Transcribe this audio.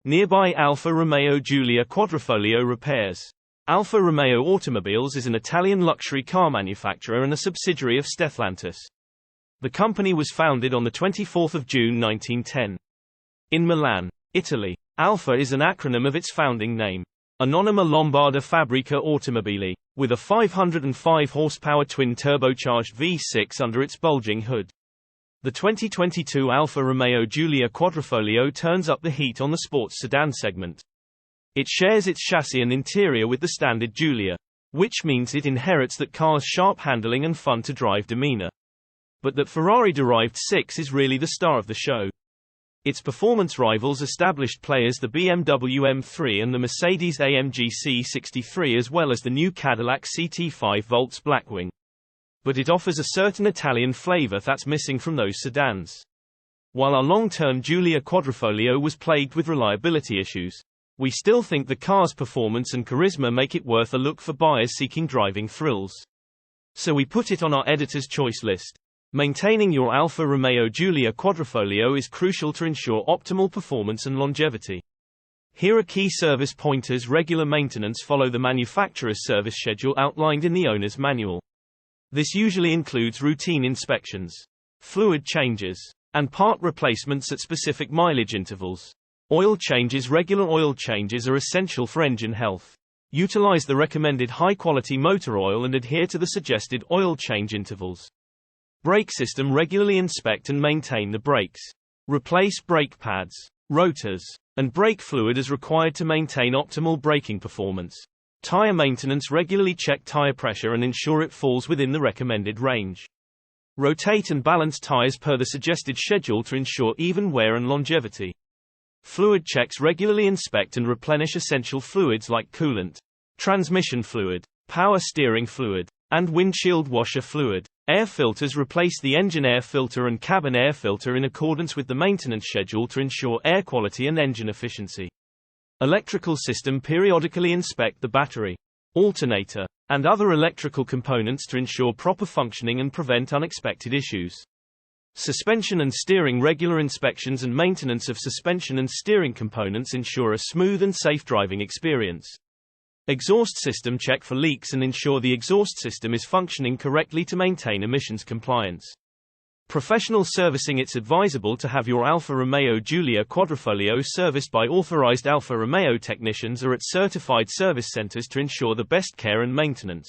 Nearby Alfa Romeo Giulia Quadrifoglio repairs. Alfa Romeo Automobiles is an Italian luxury car manufacturer and a subsidiary of Stellantis. The company was founded on 24 June 1910. In Milan, Italy. Alfa is an acronym of its founding name, Anonima Lombarda Fabbrica Automobili, with a 505 horsepower twin-turbocharged V6 under its bulging hood. The 2022 Alfa Romeo Giulia Quadrifoglio turns up the heat on the sports sedan segment. It shares its chassis and interior with the standard Giulia, which means it inherits that car's sharp handling and fun-to-drive demeanor. But that Ferrari-derived 6 is really the star of the show. Its performance rivals established players the BMW M3 and the Mercedes-AMG C63 as well as the new Cadillac CT5 Volts Blackwing. But it offers a certain Italian flavor that's missing from those sedans. While our long-term Giulia Quadrifoglio was plagued with reliability issues, we still think the car's performance and charisma make it worth a look for buyers seeking driving thrills. So we put it on our editor's choice list. Maintaining your Alfa Romeo Giulia Quadrifoglio is crucial to ensure optimal performance and longevity. Here are key service pointers. Regular maintenance. Follow the manufacturer's service schedule outlined in the owner's manual. This usually includes routine inspections, fluid changes, and part replacements at specific mileage intervals. Oil changes. Regular oil changes are essential for engine health. Utilize the recommended high-quality motor oil and adhere to the suggested oil change intervals. Brake system. Regularly inspect and maintain the brakes. Replace brake pads, rotors, and brake fluid as required to maintain optimal braking performance. Tire maintenance. Regularly check tire pressure and ensure it falls within the recommended range. Rotate and balance tires per the suggested schedule to ensure even wear and longevity. Fluid checks. Regularly inspect and replenish essential fluids like coolant, transmission fluid, power steering fluid, and windshield washer fluid. Air filters. Replace the engine air filter and cabin air filter in accordance with the maintenance schedule to ensure air quality and engine efficiency. Electrical system. Periodically inspect the battery, alternator, and other electrical components to ensure proper functioning and prevent unexpected issues. Suspension and steering. Regular inspections and maintenance of suspension and steering components ensure a smooth and safe driving experience. Exhaust system. Check for leaks and ensure the exhaust system is functioning correctly to maintain emissions compliance. Professional servicing. It's advisable to have your Alfa Romeo Giulia Quadrifoglio serviced by authorized Alfa Romeo technicians or at certified service centers to ensure the best care and maintenance.